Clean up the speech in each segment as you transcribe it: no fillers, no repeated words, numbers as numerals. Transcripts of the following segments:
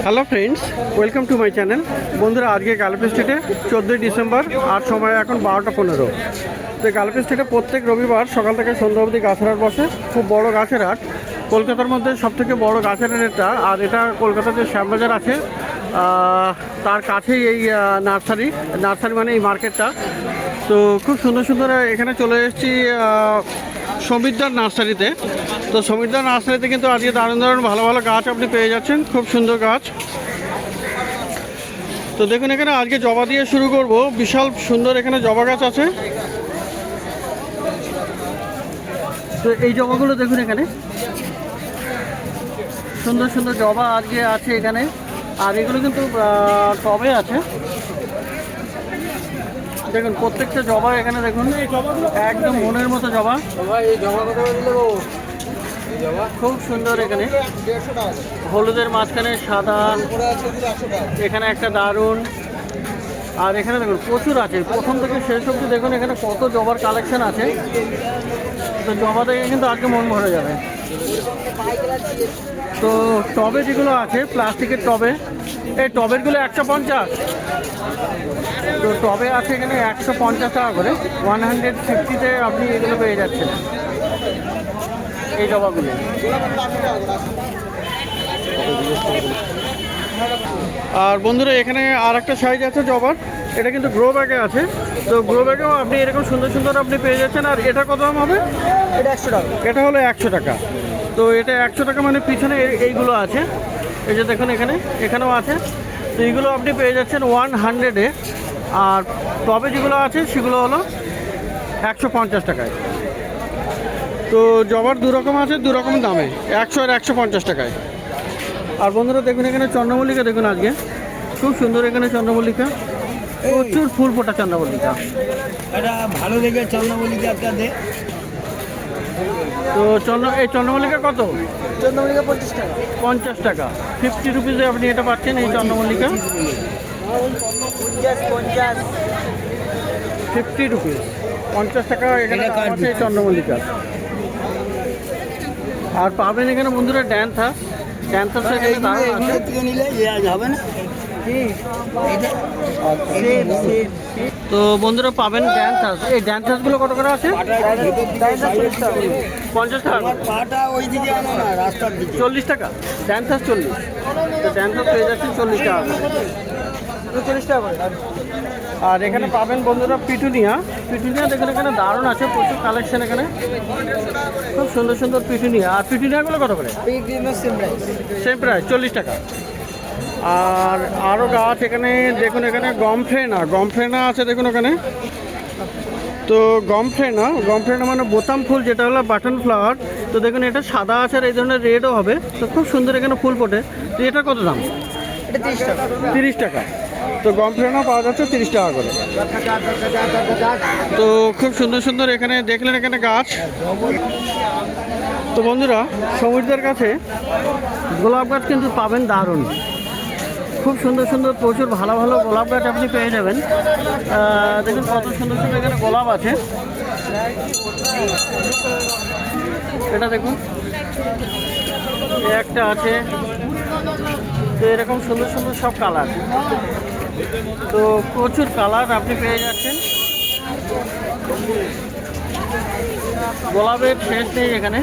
Hello friends, welcome to my channel. বন্ধুরা, আজকে Gulf স্ট্রিটে 14ই ডিসেম্বর আর সময় এখন 12টা 15। তো গালফ স্ট্রিটে প্রত্যেক রবিবার সকাল থেকে সন্ধ্যা অবধি গাছের হাট বসে। খুব বড় গাছের হাট, কলকাতার মধ্যে সবথেকে বড় গাছের হাট এটা। আর এটা কলকাতার যে শ্যামবাজার আছে তার কাছেই এই নার্সারি মানে এই মার্কেটটা। তো খুব সুন্দর সুন্দর এখানে চলে এসেছি সমীরদার নার্সারিতে। তো সমীরদার নার্সারিতে কিন্তু আজকে দারুণ দারুণ ভালো ভালো গাছ আপনি পেয়ে যাচ্ছেন, খুব সুন্দর গাছ। তো দেখুন, এখানে আজকে জবা দিয়ে শুরু করব। বিশাল সুন্দর এখানে জবা গাছ আছে। তো এই জবাগুলো দেখুন, এখানে সুন্দর সুন্দর জবা আজকে আছে এখানে। আর এগুলো কিন্তু টবে আছে। দেখুন প্রত্যেকটা জবা এখানে দেখুন, একদম মনের মতো জবা। খুব সুন্দর। এখানে হলুদের মাঝখানে সাদা, এখানে একটা দারুণ। আর এখানে দেখুন প্রচুর আছে, প্রথম থেকে শেষ অবধি দেখুন এখানে কত জবার কালেকশন আছে। তো জবা দেখে কিন্তু আজকে মন ভরে যাবে। তো টবে যেগুলো আছে প্লাস্টিকের টবে, এই টবেরগুলো 150। তো টবে আছে এখানে 150 টাকা করে, 150-তে আপনি এগুলো পেয়ে যাচ্ছেন এই জবাগুলো। আর বন্ধুরা, এখানে আর একটা সাইজ আছে জবার, এটা কিন্তু গ্রো ব্যাগে আছে। তো গ্রো ব্যাগেও আপনি এরকম সুন্দর সুন্দর আপনি পেয়ে যাচ্ছেন। আর এটা কত দাম হবে? এটা 100 টাকা। এটা হলো 100 টাকা। তো এটা 100 টাকা, মানে পিছনে এইগুলো আছে, এই যে দেখুন এখানেও আছে। তো এইগুলো আপনি পেয়ে যাচ্ছেন 100-এ। আর টবে যেগুলো আছে সেগুলো হলো 150 টাকায়। তো জবার দুরকম আছে, দুরকম দামে, 100 আর 150 টাকায়। আর বন্ধুরা দেখুন, এখানে চন্দ্রমল্লিকা দেখুন আজকে খুব সুন্দর। এখানে চন্দ্রমল্লিকা, প্রচুর ফুল ফোটা চন্দ্রমল্লিকা। এটা ভালো দেখে চন্দ্রমল্লিকা একটা দে। তো এই চন্দ্রমল্লিকা কত? চন্দ্রমল্লিকা 50 টাকা। 50 টাকা, 50 রুপিসে আপনি এটা পাচ্ছেন এই চন্দ্রমল্লিকা। 50 রুপিস, 50 টাকা এখানে দাম আছে এই চন্দ্রমল্লিকা। আর পাবেন এখানে বন্ধুরা ড্যান্থাস এখানে দারুণ আছে। নিলে হবে না। তো বন্ধুরা পাবেন ড্যান্থাস। এই ড্যান্থাসগুলো কত করে আছে? 50 টাকা। 40 টাকা ড্যান্থাস, 40। তো ড্যান্থাস পেয়ে যাচ্ছেন 40 টাকা, 40 টাকা করে। আর এখানে পাবেন বন্ধুরা পিটুনিয়া দেখুন এখানে দারুণ আছে, প্রচুর কালেকশন এখানে, খুব সুন্দর সুন্দর পিটুনিয়া। আর পিটুনিয়াগুলো কত করে? সেম প্রাইস, 40 টাকা। আর আরও গাছ এখানে দেখুন, এখানে গমফ্রেনা আছে দেখুন ওখানে। তো গমফ্রেনা মানে বোতাম ফুল, যেটা হলো বাটন ফ্লাওয়ার। তো দেখুন এটা সাদা আছে আর এই ধরনের রেডও হবে। তো খুব সুন্দর এখানে ফুল ফোটে। তো এটা কত দাম? 30 টাকা। তো গমফ্রেনা পাওয়া যাচ্ছে 30 টাকা করে। তো খুব সুন্দর সুন্দর এখানে দেখলেন এখানে গাছ। তো বন্ধুরা, সমীরদের কাছে গোলাপ গাছ কিন্তু পাবেন দারুণ, খুব সুন্দর সুন্দর, প্রচুর ভালো ভালো গোলাপ গাছ আপনি পেয়ে যাবেন। দেখুন কত সুন্দর সুন্দর এখানে গোলাপ আছে। এটা দেখুন একটা আছে। তো এরকম সুন্দর সুন্দর সব কালার, তো প্রচুর কালার আপনি পেয়ে যাচ্ছেন। গোলাপের শেষ নেই এখানে।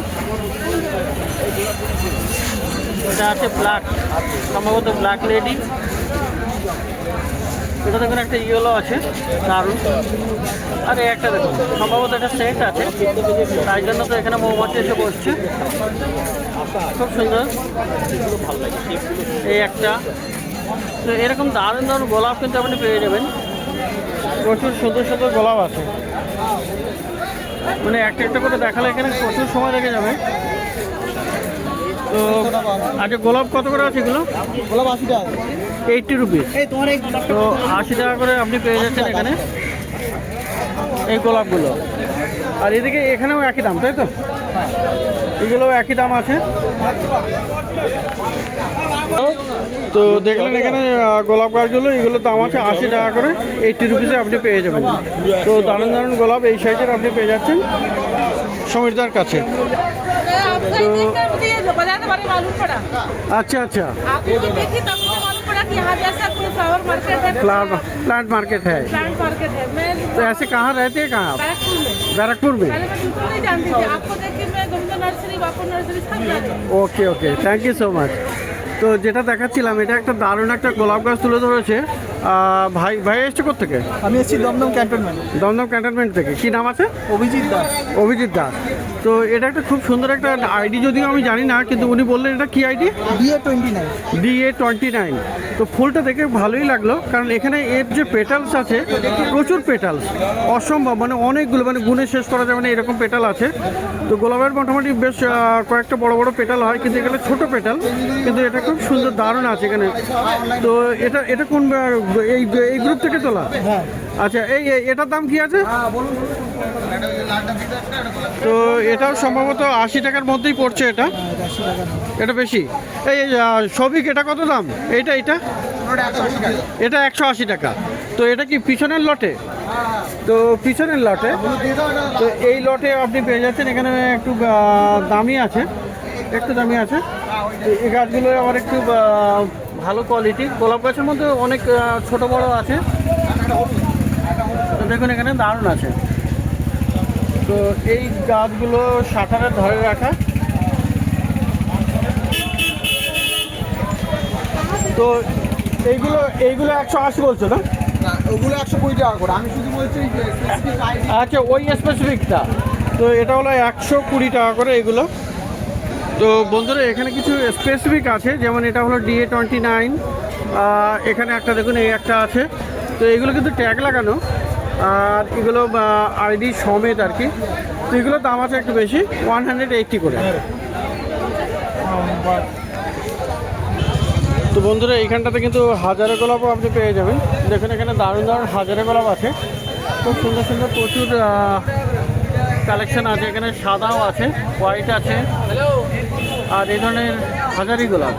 এটা আছে ব্ল্যাক, সম্ভবত ব্ল্যাক লেডি। এটা দেখুন একটা ইয়েলো আছে, দারুণ। আর একটা দেখুন সম্ভবত একটা সেট আছে, তাই জন্য তো এখানে মৌমাছি এসে বসছে। খুব সুন্দর, ভালো লাগে এই একটা। তো এরকম দারুণ দারুণ গোলাপ কিন্তু আপনি পেয়ে যাবেন, প্রচুর সুন্দর সুন্দর গোলাপ আছে। মানে একটা একটা করে দেখালে এখানে প্রচুর সময় লেগে যাবে। তো আচ্ছা, গোলাপ কত করে আছে এগুলো? গোলাপ 80 টাকা, 80 রুপিস। তো 80 টাকা করে আপনি পেয়ে যাচ্ছেন এখানে এই গোলাপগুলো। আর এদিকে এখানেও একই দাম, তাই তো? এগুলোও একই দাম আছে। তো দেখলেন এখানে গোলাপ গাছগুলো, এগুলোর দাম আছে 80 টাকা করে, 80 রুপিসে আপনি পেয়ে যাবেন। তো দারুণ দারুণ গোলাপ এই সাইজের আপনি পেয়ে যাচ্ছেন সমীরদার কাছে। आपको ये देखकर मुझे ये बताने बारे में मालूम पड़ा। अच्छा अच्छा, आपको ये देखी तब मुझे मालूम पड़ा कि यहाँ जैसा कोई फ्लावर मार्केट है, प्लांट मार्केट है। प्लांट मार्केट है। मैं तो ऐसे कहाँ रहते हैं, कहाँ आप? बैरकपुर में, बैरकपुर में। पहले मैं बिल्कुल नहीं जानती थी, आपको देख के मैं गंगा नर्सरी, बापू नर्सरी सब जानती हूँ। ওকে ওকে, থ্যাংক ইউ সো মাচ। তো যেটা দেখাচ্ছিলাম এটা একটা দারুণ একটা গোলাপ গাছ তুলে ধরেছে। ভাই ভাই এসছে কোত্থেকে? আমি এসেছি দমদম ক্যান্টনমেন্ট। দমদম ক্যান্টনমেন্ট থেকে। কি নাম আছে? অভিজিৎ দাস। অভিজিৎ দাস। তো এটা একটা খুব সুন্দর একটা আইডি, যদিও আমি জানি না, কিন্তু উনি বললেন এটা কি আইডি? DA29। DA29। তো ফুলটা দেখে ভালোই লাগলো, কারণ এখানে এর যে পেটালস আছে প্রচুর পেটালস, অসম্ভব, মানে অনেকগুলো, মানে গুণে শেষ করা যাবে না এরকম পেটাল আছে। তো গোলাপের মোটামুটি বেশ কয়েকটা বড় বড় পেটাল হয়, কিন্তু এখানে ছোট পেটাল, কিন্তু এটা খুব সুন্দর দারুণ আছে এখানে। তো এটা এটা কোন এই এই গ্রুপ থেকে তোলা? হ্যাঁ। আচ্ছা, এই এটার দাম কি আছে? তো এটাও সম্ভবত 80 টাকার মধ্যেই পড়ছে। এটা এটা বেশি। এই সবিক এটা কত দাম? এটা এটা এটা 180 টাকা। তো এটা কি পিছনের লটে? তো পিছনের লটে। তো এই লটে আপনি পেয়ে যাচ্ছেন, এখানে একটু দামি আছে, একটু দামি আছে। তো এই গাছগুলো আবার একটু ভালো কোয়ালিটি। গোলাপ গাছের মধ্যে অনেক ছোট বড় আছে। তো দেখুন এখানে দারুণ আছে। তো এই গাছগুলো শাটারে ধরে রাখা। তো এইগুলো 180 বলছো না? ওগুলো 120 টাকা করে, আমি শুধু বলছি আচ্ছা, ওই স্পেসিফিকটা। তো এটা হলো 120 টাকা করে এগুলো। তো বন্ধুরা এখানে কিছু স্পেসিফিক আছে, যেমন এটা হলো DA29। এখানে একটা দেখুন, এই একটা আছে। তো এগুলো কিন্তু ট্যাগ লাগানো, আর এগুলো আইডি সমেত আর কি। তো এগুলোর দাম আছে একটু বেশি, 180 করে। তো বন্ধুরা এইখানটাতে কিন্তু হাজারে গোলাপও আপনি পেয়ে যাবেন। দেখুন এখানে দারুণ দারুণ হাজারে গোলাপ আছে, খুব সুন্দর সুন্দর প্রচুর কালেকশন আছে। এখানে সাদাও আছে, হোয়াইট আছে, আর এই ধরনের হাজারি গোলাপ,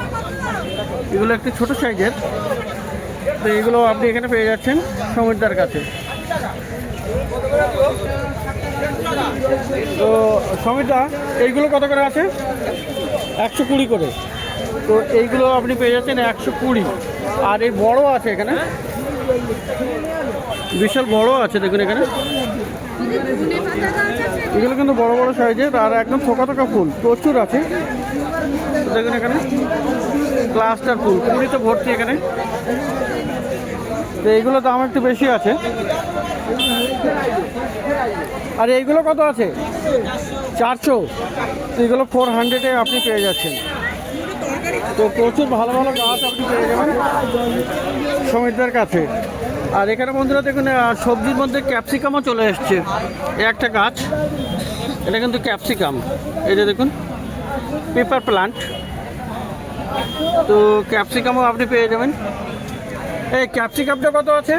এগুলো একটু ছোট সাইজের। তো এগুলো আপনি এখানে পেয়ে যাচ্ছেন সমীরদার কাছে। তো সমীরদা এইগুলো কত করে আছে? 120 করে। তো এইগুলো আপনি পেয়ে যাচ্ছেন 120। আর এই বড় আছে এখানে, বিশাল বড় আছে, দেখুন এখানে। এগুলো কিন্তু বড় বড় সাইজের, আর একদম থোকা থোকা ফুল প্রচুর আছে। দেখুন এখানে ক্লাস্টার ফুল পুরিতে ভর্তি এখানে। তো এইগুলো দাম একটু বেশি আছে। আর এইগুলো কত আছে? 400। তো এগুলো 400-এ আপনি পেয়ে যাচ্ছেন। তো প্রচুর ভালো ভালো গাছ আপনি পেয়ে যাবেন সমীরদার কাছে। আর এখানে বন্ধুরা দেখুন সবজির মধ্যে ক্যাপসিকামও চলে এসছে। একটা গাছ, এটা কিন্তু ক্যাপসিকাম, এই যে দেখুন পেপার প্লান্ট। তো ক্যাপসিকামও আপনি পেয়ে যাবেন। এই ক্যাপসিকামটা কত আছে?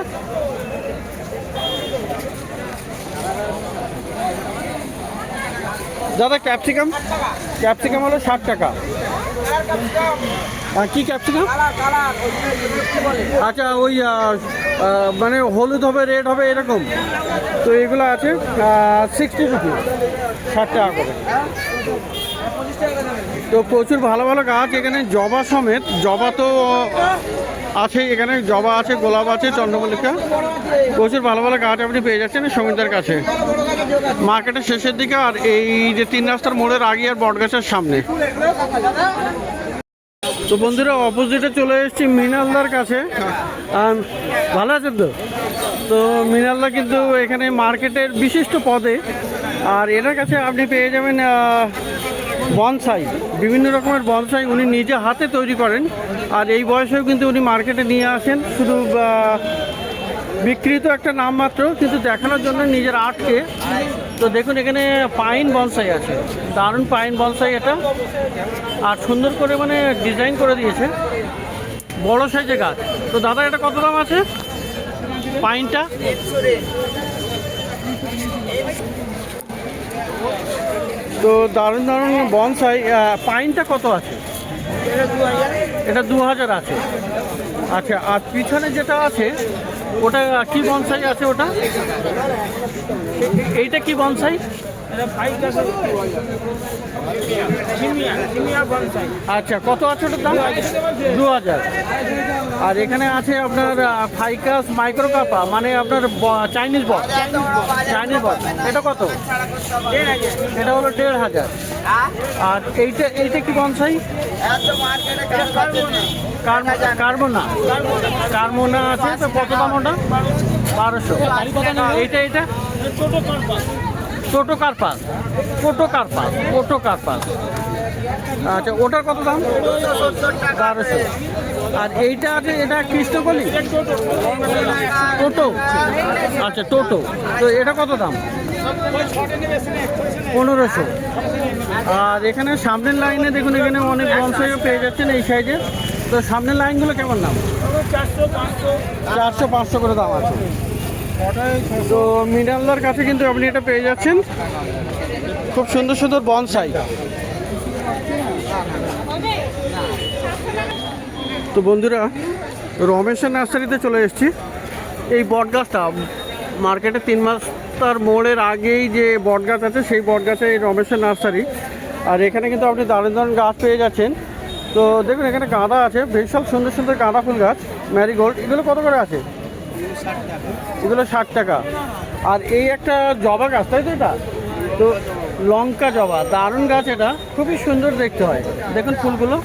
দাদা ক্যাপসিকাম হলো 60 টাকা। কি ক্যাপসিকাম? আচ্ছা, ওই মানে হলুদ হবে, রেড হবে, এরকম। তো এগুলো আছে 60 রুপিস, 60 টাকা করে। তো প্রচুর ভালো ভালো গাছ এখানে, জবা সমেত। জবা তো আছে এখানে, জবা আছে, গোলাপ আছে, চন্দ্রমল্লিকা, প্রচুর ভালো ভালো গাছ আপনি পেয়ে যাচ্ছেন সমীরদার কাছে মার্কেটের শেষের দিকে। আর এই যে 3 রাস্তার মোড়ের আগে আর বটগাছের সামনে। তো বন্ধুরা অপোজিটে চলে এসেছি মৃণালদার কাছে। ভালো আছেন তো? তো মৃণালদা কিন্তু এখানে মার্কেটের বিশিষ্ট পদে। আর এনার কাছে আপনি পেয়ে যাবেন বনসাই, বিভিন্ন রকমের বনসাই উনি নিজে হাতে তৈরি করেন। আর এই বয়সেও কিন্তু উনি মার্কেটে নিয়ে আসেন, শুধু বিক্রিত একটা নাম মাত্র, কিন্তু দেখানোর জন্য নিজের আর্টকে। তো দেখুন এখানে পাইন বনসাই আছে, দারুণ পাইন বনসাই এটা। আর সুন্দর করে মানে ডিজাইন করে দিয়েছে, বড় সাইজের গাছ। তো দাদা এটা কত দাম আছে পাইনটা? তো দারুণ দারুণ বনসাই। পাইনটা কত আছে? এটা 2000 আছে। আচ্ছা, আর পিছনে যেটা আছে ওটা কি বনসাই আছে ওটা? এইটা কি বনসাই? আচ্ছা, কত আছে ওটার দাম? 2000। আর এখানে আছে আপনার ফাইকাস মাইক্রো কাপা, মানে আপনার চাইনিজ বক্স। চাইনিজ বক্স এটা কত? এটা হলো 1500। আর এইটা কি বনসাই? কার্বোনা। কার্বোনা আছে, তো কত দাম ওটা? 1200। এইটা ছোটো কার্পাস। আচ্ছা, ওটার কত দাম? 1200। আর এইটা আছে, এটা কৃষ্ণকলি টোটো। আচ্ছা, টোটো। তো এটা কত দাম? 1500। আর এখানে সামনের লাইনে দেখুন, এখানে অনেক বনসাইও পেয়ে যাচ্ছেন এই সাইজে। তো সামনের লাইনগুলো কেমন দাম? 400-500 করে দাম আছে। তো মিনালদার কাছে কিন্তু আপনি এটা পেয়ে যাচ্ছেন, খুব সুন্দর সুন্দর বনসাই। তো বন্ধুরা, রমেশের নার্সারিতে চলে এসেছি। এই বটগাছটা মার্কেটে 3 মাস্টার মোড়ের আগেই যে বটগাছ আছে, সেই বটগাছে এই রমেশের নার্সারি। আর এখানে কিন্তু আপনি দারুণ দারুণ গাছ পেয়ে যাচ্ছেন। তো দেখুন, এখানে গাঁদা আছে, বিশাল সুন্দর সুন্দর গাঁদা ফুল গাছ, ম্যারিগোল্ড। এগুলো কত করে আছে? এগুলো 60 টাকা। আর এই একটা জবা গাছ, তাই তো? এটা তো লঙ্কা জবা, দারুণ গাছ। এটা খুবই সুন্দর দেখতে হয়। দেখুন ফুলগুলো,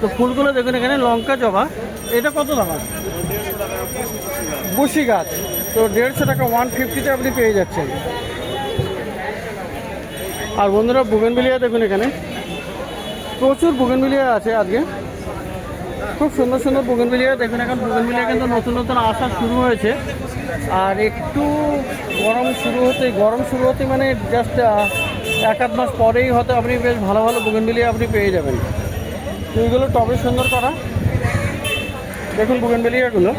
তো ফুলগুলো দেখুন, এখানে লঙ্কা জবা। এটা কত দাম আছে? বসি গাছ, তো 150 টাকা, 150-তে আপনি পেয়ে যাচ্ছেন। আর বন্ধুরা, বুগেনভিলিয়া দেখুন, এখানে প্রচুর বুগেনভিলিয়া আছে আজকে, খুব সুন্দর সুন্দর বুগেনভিলিয়া। দেখুন, এখন বুগেনভিলিয়া কিন্তু নতুন নতুন আসা শুরু হয়েছে। আর একটু গরম শুরু হতে মানে জাস্ট 1-8 মাস পরেই হয়তো আপনি বেশ ভালো ভালো বুগেনভিলিয়া আপনি পেয়ে যাবেন। তো এইগুলো টবে সুন্দর করা, দেখুন বুগেনভিলিয়াগুলো।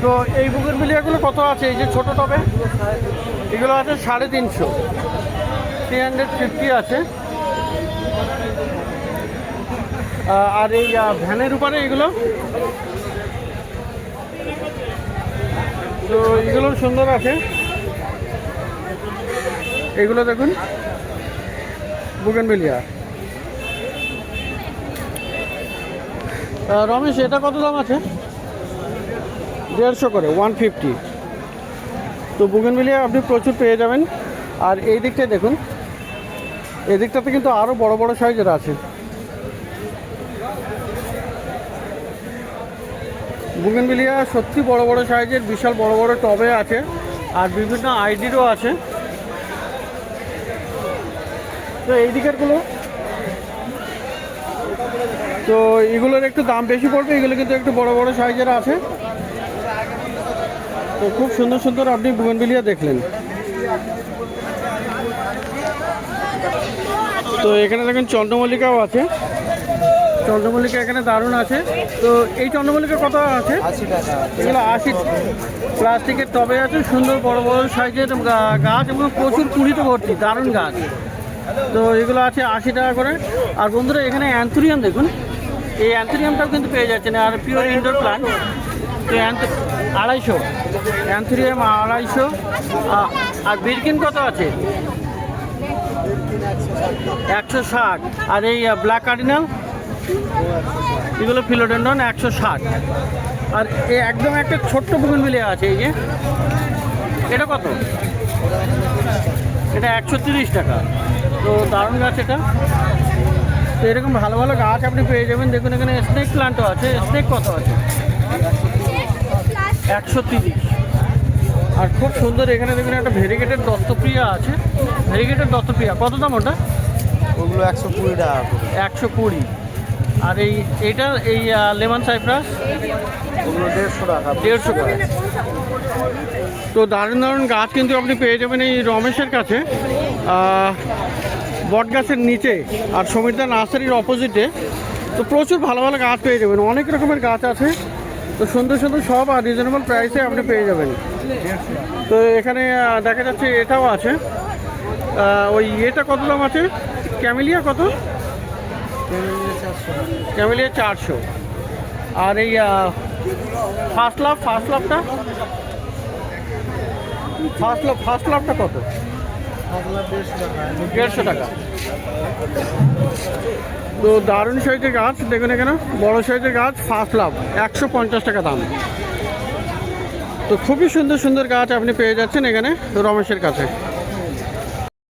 তো এই বুগেনভিলিয়াগুলো কত আছে? এই যে ছোটো টবে এগুলো আছে 350, 350 আছে। আর এই ভ্যানের উপরে এগুলো, তো এগুলো সুন্দর আছে। এগুলো দেখুন বুগেনভিলিয়া। রমেশ, এটা কত দাম আছে? 150 করে, 150। তো বুগেনভিলিয়া আপনি প্রচুর পেয়ে যাবেন। আর এই দিকটায় দেখুন, এই দিকটাতে কিন্তু আরও বড় বড় সাইজের আছে। বুগেনভিলিয়া সত্যি বড় বড় সাইজের, বিশাল বড় বড় টবে আছে। আর বিভিন্ন আইডিরও আছে। তো এই দিকেরগুলো, তো এগুলোর একটু দাম বেশি পড়বে, এগুলো কিন্তু একটু বড় বড় সাইজের আছে। তো খুব সুন্দর সুন্দর আপনি বুগেনভিলিয়া দেখলেন। তো এখানে দেখেন চন্দ্রমল্লিকাও আছে। চন্দ্রমল্লিকা এখানে দারুণ আছে। তো এই চন্দ্রমল্লিকা কত আছে? 80 টাকা। এগুলো 80 প্লাস্টিকের টবে আছে, সুন্দর বড় বড় সাইজের গাছ এবং প্রচুর কুড়িতে ভর্তি, দারুণ গাছ। তো এগুলো আছে 80 টাকা করে। আর বন্ধুরা, এখানে অ্যান্থুরিয়াম দেখুন, এই অ্যান্থুরিয়ামটাও কিন্তু পেয়ে যাচ্ছেন। আর পিওর ইনডোর প্লান্ট, তো 250, অ্যান্থুরিয়াম 250। আর বিরকিন কত আছে? 160। আর এই ব্ল্যাক কার্ডিনাল, এগুলো ফিলোডেন্ড্রন 160। আর এই একদম একটা ছোট্ট বুগেনভিলিয়া আছে, এই যে এটা কত? এটা 130 টাকা। তো দারুণ গাছ এটা। তো এরকম ভালো ভালো গাছ আপনি পেয়ে যাবেন। দেখুন, এখানে স্নেক প্লান্টও আছে। স্নেক কত আছে? 130। আর খুব সুন্দর এখানে দেখুন একটা ভেরিগেটেড দত্তপ্রিয়া আছে। ভেরিগেটেড দত্তপ্রিয়া কত দাম ওটা? ওগুলো 120 টাকা। 120। আর এইটা এই লেমন সাইপ্রাস, ওগুলো 150 টাকা। 150 টাকা। তো দারুণ দারুণ গাছ কিন্তু আপনি পেয়ে যাবেন এই রমেশের কাছে, বট গাছের নিচে আর সমীরদা নার্সারির অপোজিটে। তো প্রচুর ভালো ভালো গাছ পেয়ে যাবেন, অনেক রকমের গাছ আছে। তো সুন্দর সুন্দর সব আর রিজনেবল প্রাইসে আপনি পেয়ে যাবেন। তো এখানে দেখা যাচ্ছে এটাও আছে। ওই এটা কত দাম আছে? ক্যামেলিয়া কত? ক্যামেলিয়া 400। আর এই ফার্স্ট লাভটা ফার্স্ট লাভটা কত? 150 টাকা। তো দারুণ সাইজের গাছ দেখুন এখানে, বড় সাইজের গাছ, ফার্স্ট লাভ 150 টাকা দাম। তো খুবই সুন্দর সুন্দর গাছ আপনি পেয়ে যাচ্ছেন এখানে রমেশের কাছে।